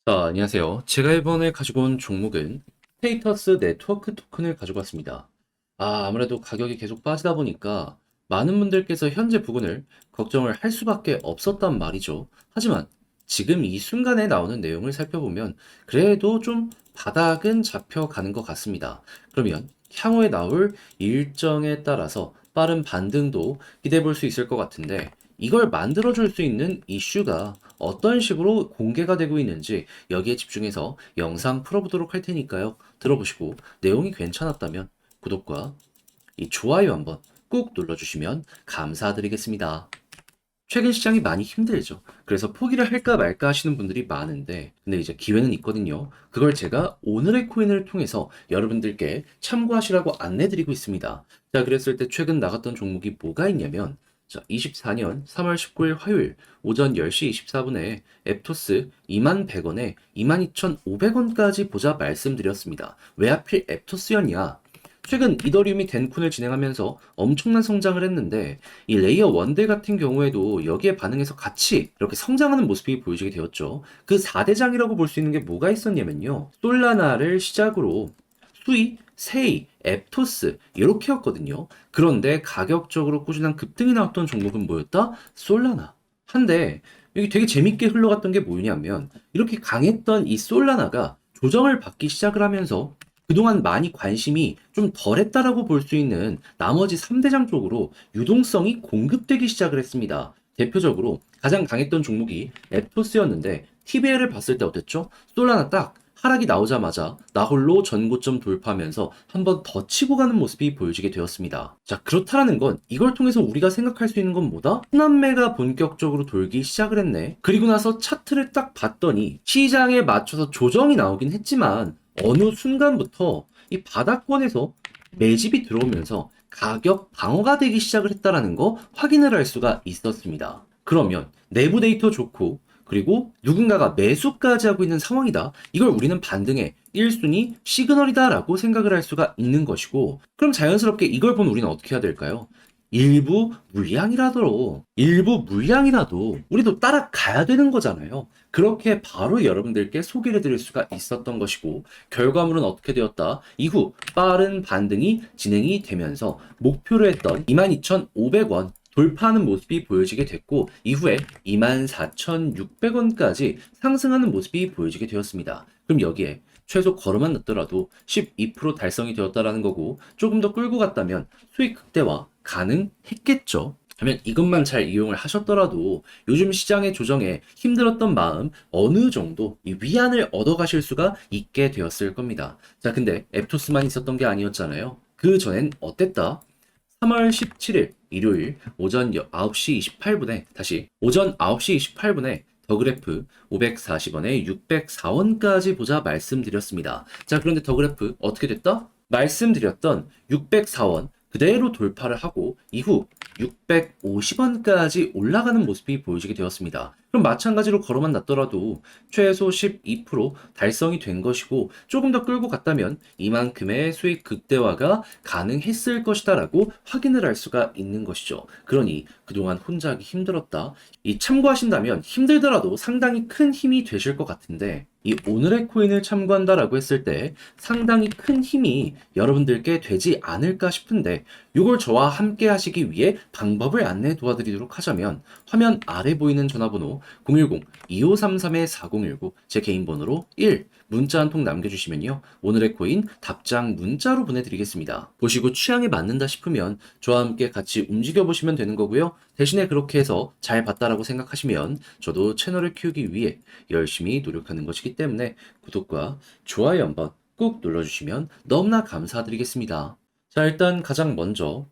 자, 안녕하세요. 제가 이번에 가지고 온 종목은 스테이터스 네트워크 토큰을 가지고 왔습니다. 아무래도 가격이 계속 빠지다 보니까 많은 분들께서 현재 부근을 걱정을 할 수밖에 없었단 말이죠. 하지만 지금 이 순간에 나오는 내용을 살펴보면 그래도 좀 바닥은 잡혀가는 것 같습니다. 그러면 향후에 나올 일정에 따라서 빠른 반등도 기대해 볼 수 있을 것 같은데 이걸 만들어줄 수 있는 이슈가 어떤 식으로 공개가 되고 있는지 여기에 집중해서 영상 풀어보도록 할 테니까요. 들어보시고 내용이 괜찮았다면 구독과 이 좋아요 한번 꾹 눌러주시면 감사드리겠습니다. 최근 시장이 많이 힘들죠. 그래서 포기를 할까 말까 하시는 분들이 많은데, 근데 이제 기회는 있거든요. 그걸 제가 오늘의 코인을 통해서 여러분들께 참고하시라고 안내드리고 있습니다. 자, 그랬을 때 최근 나갔던 종목이 뭐가 있냐면, 자, 24년 3월 19일 화요일 오전 10시 24분에 앱토스 21,100원에 22,500원까지 보자 말씀드렸습니다. 왜 하필 앱토스였냐? 최근 이더리움이 덴쿤을 진행하면서 엄청난 성장을 했는데 이 레이어 1들 같은 경우에도 여기에 반응해서 같이 이렇게 성장하는 모습이 보여지게 되었죠. 그 4대장이라고 볼 수 있는 게 뭐가 있었냐면요. 솔라나를 시작으로 수이, 세이, 앱토스 이렇게였거든요. 그런데 가격적으로 꾸준한 급등이 나왔던 종목은 뭐였다? 솔라나. 한데 여기 되게 재밌게 흘러갔던 게 뭐냐면 이렇게 강했던 이 솔라나가 조정을 받기 시작을 하면서 그동안 많이 관심이 좀 덜했다라고 볼 수 있는 나머지 3대장 쪽으로 유동성이 공급되기 시작을 했습니다. 대표적으로 가장 강했던 종목이 앱토스였는데 TBL을 봤을 때 어땠죠? 솔라나 딱 하락이 나오자마자 나홀로 전고점 돌파하면서 한 번 더 치고 가는 모습이 보여지게 되었습니다. 자, 그렇다라는 건 이걸 통해서 우리가 생각할 수 있는 건 뭐다? 순환매가 본격적으로 돌기 시작을 했네. 그리고 나서 차트를 딱 봤더니 시장에 맞춰서 조정이 나오긴 했지만 어느 순간부터 이 바닥권에서 매집이 들어오면서 가격 방어가 되기 시작을 했다라는 거 확인을 할 수가 있었습니다. 그러면 내부 데이터 좋고 그리고 누군가가 매수까지 하고 있는 상황이다. 이걸 우리는 반등의 1순위 시그널이다라고 생각을 할 수가 있는 것이고 그럼 자연스럽게 이걸 본 우리는 어떻게 해야 될까요? 일부 물량이라도 우리도 따라가야 되는 거잖아요. 그렇게 바로 여러분들께 소개를 드릴 수가 있었던 것이고 결과물은 어떻게 되었다? 이후 빠른 반등이 진행이 되면서 목표로 했던 22,500원 돌파하는 모습이 보여지게 됐고 이후에 24,600원까지 상승하는 모습이 보여지게 되었습니다. 그럼 여기에 최소 걸음만 넣더라도 12% 달성이 되었다라는 거고 조금 더 끌고 갔다면 수익 극대화 가능했겠죠. 하면 이것만 잘 이용을 하셨더라도 요즘 시장의 조정에 힘들었던 마음 어느 정도 이 위안을 얻어가실 수가 있게 되었을 겁니다. 자, 근데 앱토스만 있었던 게 아니었잖아요. 그 전엔 어땠다? 3월 17일 일요일 오전 9시 28분에 다시 오전 9시 28분에 더그래프 540원에 604원까지 보자 말씀드렸습니다. 자, 그런데 더그래프 어떻게 됐다? 말씀드렸던 604원 그대로 돌파를 하고 이후 650원까지 올라가는 모습이 보여지게 되었습니다. 그럼 마찬가지로 걸어만 놨더라도 최소 12% 달성이 된 것이고 조금 더 끌고 갔다면 이만큼의 수익 극대화가 가능했을 것이다라고 확인을 할 수가 있는 것이죠. 그러니 그동안 혼자 하기 힘들었다. 이 참고하신다면 힘들더라도 상당히 큰 힘이 되실 것 같은데 이 오늘의 코인을 참고한다라고 했을 때 상당히 큰 힘이 여러분들께 되지 않을까 싶은데 이걸 저와 함께 하시기 위해 방법을 안내 도와드리도록 하자면 화면 아래 보이는 전화번호 010-2533-4019 제 개인 번호로 1 문자 한 통 남겨주시면요. 오늘의 코인 답장 문자로 보내드리겠습니다. 보시고 취향에 맞는다 싶으면 저와 함께 같이 움직여보시면 되는 거고요. 대신에 그렇게 해서 잘 봤다라고 생각하시면 저도 채널을 키우기 위해 열심히 노력하는 것이기 때문에 구독과 좋아요 한번 꾹 눌러주시면 너무나 감사드리겠습니다. 자, 일단 가장 먼저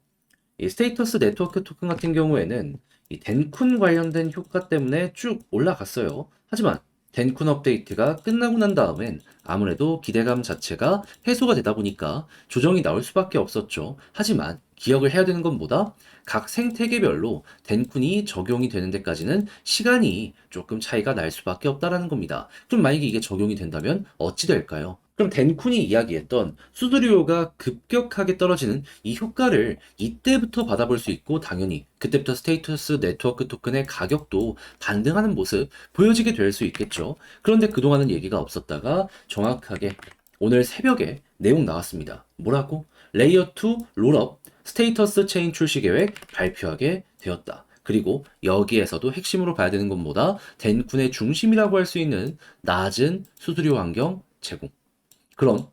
이 스테이터스 네트워크 토큰 같은 경우에는 이 덴쿤 관련된 효과 때문에 쭉 올라갔어요. 하지만 덴쿤 업데이트가 끝나고 난 다음엔 아무래도 기대감 자체가 해소가 되다 보니까 조정이 나올 수밖에 없었죠. 하지만 기억을 해야 되는 건 뭐다? 각 생태계별로 덴쿤이 적용이 되는 데까지는 시간이 조금 차이가 날 수밖에 없다라는 겁니다. 그럼 만약에 이게 적용이 된다면 어찌 될까요? 그럼 댄쿤이 이야기했던 수수료가 급격하게 떨어지는 이 효과를 이때부터 받아볼 수 있고 당연히 그때부터 스테이터스 네트워크 토큰의 가격도 반등하는 모습 보여지게 될 수 있겠죠. 그런데 그동안은 얘기가 없었다가 정확하게 오늘 새벽에 내용 나왔습니다. 뭐라고? 레이어 2 롤업 스테이터스 체인 출시 계획 발표하게 되었다. 그리고 여기에서도 핵심으로 봐야 되는 건 뭐다? 댄쿤의 중심이라고 할 수 있는 낮은 수수료 환경 제공. 그럼,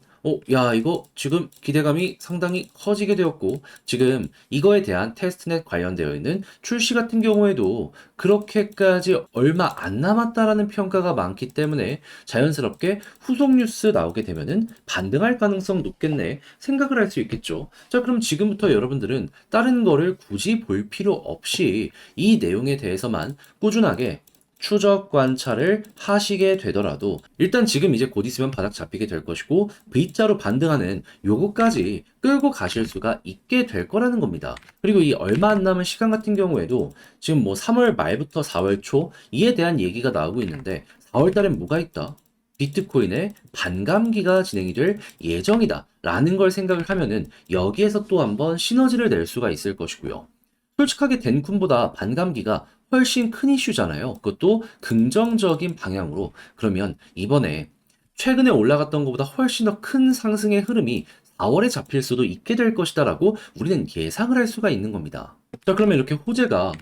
야, 이거 지금 기대감이 상당히 커지게 되었고, 지금 이거에 대한 테스트넷 관련되어 있는 출시 같은 경우에도 그렇게까지 얼마 안 남았다라는 평가가 많기 때문에 자연스럽게 후속 뉴스 나오게 되면은 반등할 가능성 높겠네 생각을 할 수 있겠죠. 자, 그럼 지금부터 여러분들은 다른 거를 굳이 볼 필요 없이 이 내용에 대해서만 꾸준하게 추적 관찰을 하시게 되더라도 일단 지금 이제 곧 있으면 바닥 잡히게 될 것이고 V자로 반등하는 요거까지 끌고 가실 수가 있게 될 거라는 겁니다. 그리고 이 얼마 안 남은 시간 같은 경우에도 지금 뭐 3월 말부터 4월 초 이에 대한 얘기가 나오고 있는데 4월 달엔 뭐가 있다? 비트코인의 반감기가 진행이 될 예정이다 라는 걸 생각을 하면은 여기에서 또 한번 시너지를 낼 수가 있을 것이고요. 솔직하게 덴쿤보다 반감기가 훨씬 큰 이슈잖아요. 그것도 긍정적인 방향으로. 그러면 이번에 최근에 올라갔던 것보다 훨씬 더 큰 상승의 흐름이 4월에 잡힐 수도 있게 될 것이다라고 우리는 예상을 할 수가 있는 겁니다. 자, 그러면 이렇게 호재가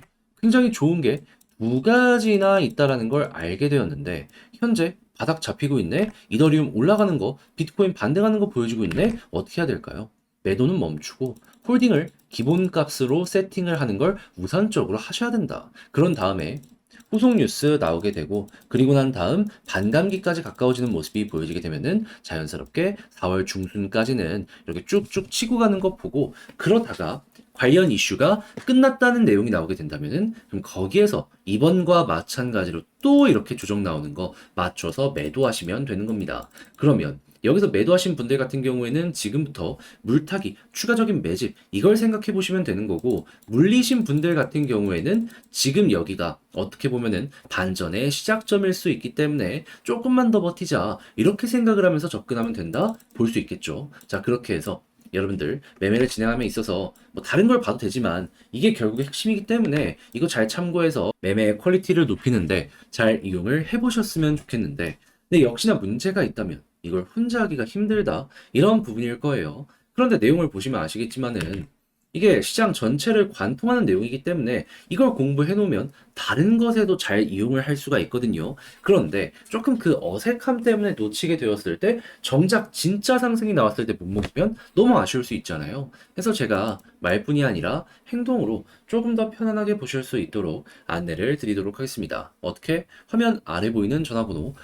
굉장히 좋은 게 두 가지나 있다라는 걸 알게 되었는데 현재 바닥 잡히고 있네. 이더리움 올라가는 거, 비트코인 반등하는 거 보여주고 있네. 어떻게 해야 될까요? 매도는 멈추고 홀딩을 기본값으로 세팅을 하는 걸 우선적으로 하셔야 된다. 그런 다음에 후속 뉴스 나오게 되고 그리고 난 다음 반감기까지 가까워지는 모습이 보여지게 되면은 자연스럽게 4월 중순까지는 이렇게 쭉쭉 치고 가는 거 보고 그러다가 관련 이슈가 끝났다는 내용이 나오게 된다면은 그럼 거기에서 이번과 마찬가지로 또 이렇게 조정 나오는 거 맞춰서 매도하시면 되는 겁니다. 그러면 여기서 매도하신 분들 같은 경우에는 지금부터 물타기, 추가적인 매집, 이걸 생각해 보시면 되는 거고, 물리신 분들 같은 경우에는 지금 여기가 어떻게 보면은 반전의 시작점일 수 있기 때문에 조금만 더 버티자, 이렇게 생각을 하면서 접근하면 된다? 볼 수 있겠죠. 자, 그렇게 해서 여러분들 매매를 진행함에 있어서 뭐 다른 걸 봐도 되지만 이게 결국에 핵심이기 때문에 이거 잘 참고해서 매매의 퀄리티를 높이는데 잘 이용을 해보셨으면 좋겠는데 근데 역시나 문제가 있다면 이걸 혼자 하기가 힘들다 이런 부분일 거예요. 그런데 내용을 보시면 아시겠지만은 이게 시장 전체를 관통하는 내용이기 때문에 이걸 공부해 놓으면 다른 것에도 잘 이용을 할 수가 있거든요. 그런데 조금 그 어색함 때문에 놓치게 되었을 때 정작 진짜 상승이 나왔을 때 못 먹으면 너무 아쉬울 수 있잖아요. 그래서 제가 말뿐이 아니라 행동으로 조금 더 편안하게 보실 수 있도록 안내를 드리도록 하겠습니다. 어떻게? 화면 아래 보이는 전화번호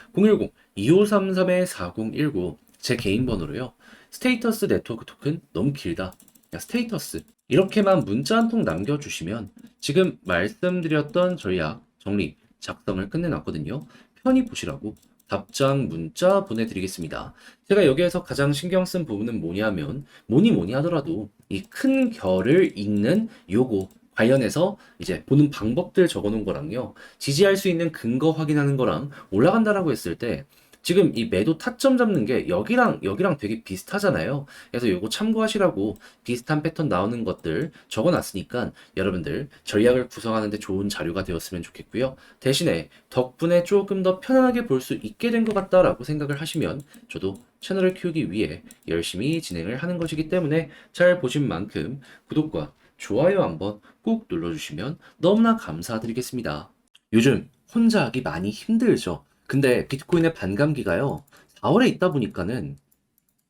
010-2533-4019 제 개인 번호로요. 스테이터스 네트워크 토큰 너무 길다. 야, 스테이터스 이렇게만 문자 한 통 남겨주시면 지금 말씀드렸던 전략 정리 작성을 끝내놨거든요. 편히 보시라고 답장 문자 보내드리겠습니다. 제가 여기에서 가장 신경 쓴 부분은 뭐냐면 뭐니 하더라도 이 큰 결을 읽는 요거 관련해서 이제 보는 방법들 적어놓은 거랑요. 지지할 수 있는 근거 확인하는 거랑 올라간다라고 했을 때 지금 이 매도 타점 잡는 게 여기랑 되게 비슷하잖아요. 그래서 요거 참고하시라고 비슷한 패턴 나오는 것들 적어놨으니까 여러분들 전략을 구성하는데 좋은 자료가 되었으면 좋겠고요. 대신에 덕분에 조금 더 편안하게 볼 수 있게 된 것 같다라고 생각을 하시면 저도 채널을 키우기 위해 열심히 진행을 하는 것이기 때문에 잘 보신 만큼 구독과 좋아요 한번 꼭 눌러주시면 너무나 감사드리겠습니다. 요즘 혼자 하기 많이 힘들죠. 근데 비트코인의 반감기가요, 4월에 있다 보니까는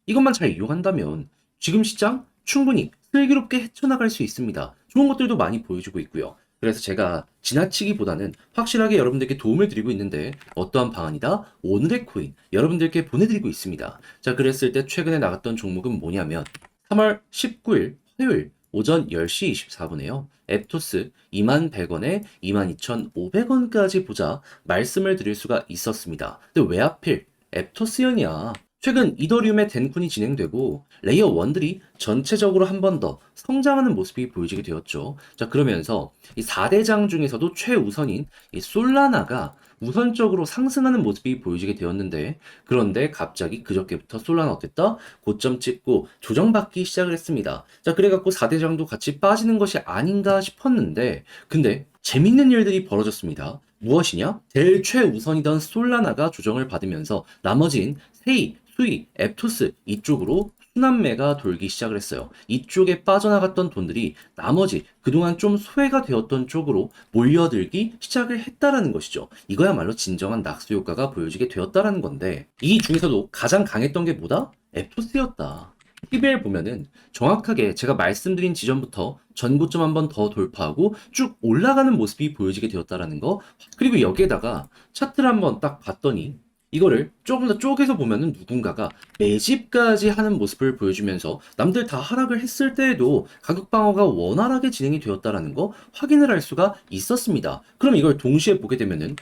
이것만 잘 이용한다면 지금 시장 충분히 슬기롭게 헤쳐나갈 수 있습니다. 좋은 것들도 많이 보여주고 있고요. 그래서 제가 지나치기보다는 확실하게 여러분들께 도움을 드리고 있는데 어떠한 방안이다? 오늘의 코인 여러분들께 보내드리고 있습니다. 자, 그랬을 때 최근에 나갔던 종목은 뭐냐면 3월 19일 화요일 오전 10시 24분에요. 앱토스 21,100원에 22,500원까지 보자 말씀을 드릴 수가 있었습니다. 근데 왜 하필 앱토스연이야? 최근 이더리움의 덴쿤이 진행되고 레이어 1들이 전체적으로 한 번 더 성장하는 모습이 보여지게 되었죠. 자, 그러면서 이 4대장 중에서도 최우선인 이 솔라나가 우선적으로 상승하는 모습이 보여지게 되었는데, 그런데 갑자기 그저께부터 솔라나 어땠다? 고점 찍고 조정받기 시작을 했습니다. 자, 그래갖고 4대장도 같이 빠지는 것이 아닌가 싶었는데, 근데 재밌는 일들이 벌어졌습니다. 무엇이냐? 제일 최우선이던 솔라나가 조정을 받으면서 나머진 세이, 수이, 앱토스 이쪽으로 순환매가 돌기 시작을 했어요. 이쪽에 빠져나갔던 돈들이 나머지 그동안 좀 소외가 되었던 쪽으로 몰려들기 시작을 했다라는 것이죠. 이거야말로 진정한 낙수 효과가 보여지게 되었다라는 건데, 이 중에서도 가장 강했던 게 뭐다? 앱토스였다. TVL 보면은 정확하게 제가 말씀드린 지점부터 전고점 한 번 더 돌파하고 쭉 올라가는 모습이 보여지게 되었다라는 거. 그리고 여기에다가 차트를 한번 딱 봤더니 이거를 조금 더 쪼개서 보면은 누군가가 매집까지 하는 모습을 보여주면서 남들 다 하락을 했을 때에도 가격 방어가 원활하게 진행이 되었다라는 거 확인을 할 수가 있었습니다. 그럼 이걸 동시에 보게 되면은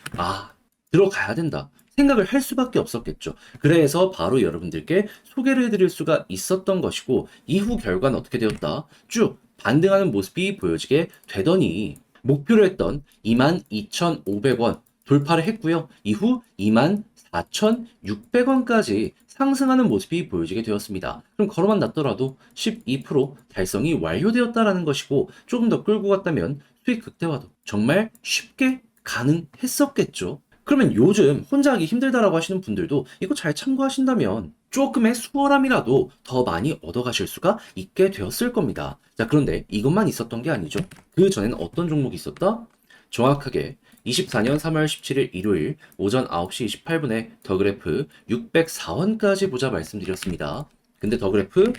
들어가야 된다 생각을 할 수밖에 없었겠죠. 그래서 바로 여러분들께 소개를 해드릴 수가 있었던 것이고, 이후 결과는 어떻게 되었다? 쭉 반등하는 모습이 보여지게 되더니 목표로 했던 22,500원 돌파를 했고요. 이후 24,600원까지 상승하는 모습이 보여지게 되었습니다. 그럼 걸어만 놨더라도 12% 달성이 완료되었다라는 것이고, 조금 더 끌고 갔다면 수익 극대화도 정말 쉽게 가능했었겠죠. 그러면 요즘 혼자 하기 힘들다라고 하시는 분들도 이거 잘 참고하신다면 조금의 수월함이라도 더 많이 얻어가실 수가 있게 되었을 겁니다. 자, 그런데 이것만 있었던 게 아니죠. 그 전에는 어떤 종목이 있었다? 정확하게 24년 3월 17일 일요일 오전 9시 28분에 더 그래프 604원까지 보자 말씀드렸습니다. 근데 더 그래프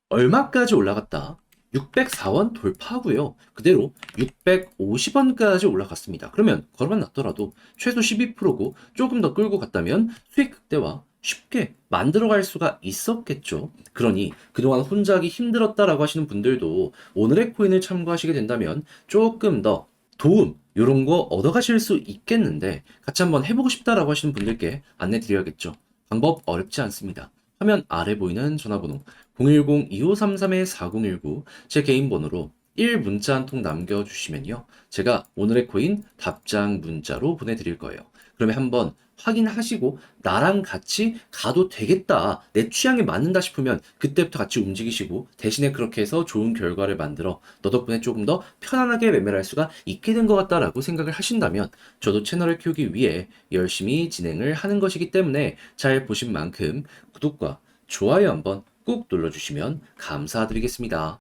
얼마까지 올라갔다? 604원 돌파하고요. 그대로 650원까지 올라갔습니다. 그러면 걸어만 놨더라도 최소 12%고 조금 더 끌고 갔다면 수익 극대화 쉽게 만들어갈 수가 있었겠죠. 그러니 그동안 혼자 하기 힘들었다라고 하시는 분들도 오늘의 코인을 참고하시게 된다면 조금 더 도움 이런 거 얻어가실 수 있겠는데, 같이 한번 해보고 싶다라고 하시는 분들께 안내 드려야겠죠. 방법 어렵지 않습니다. 화면 아래 보이는 전화번호 010-2533-4019 제 개인 번호로 1문자 한 통 남겨주시면요, 제가 오늘의 코인 답장 문자로 보내드릴 거예요. 그러면 한번 확인하시고 나랑 같이 가도 되겠다, 내 취향에 맞는다 싶으면 그때부터 같이 움직이시고, 대신에 그렇게 해서 좋은 결과를 만들어 너 덕분에 조금 더 편안하게 매매를 할 수가 있게 된 것 같다라고 생각을 하신다면, 저도 채널을 키우기 위해 열심히 진행을 하는 것이기 때문에 잘 보신 만큼 구독과 좋아요 한번 꾹 눌러주시면 감사드리겠습니다.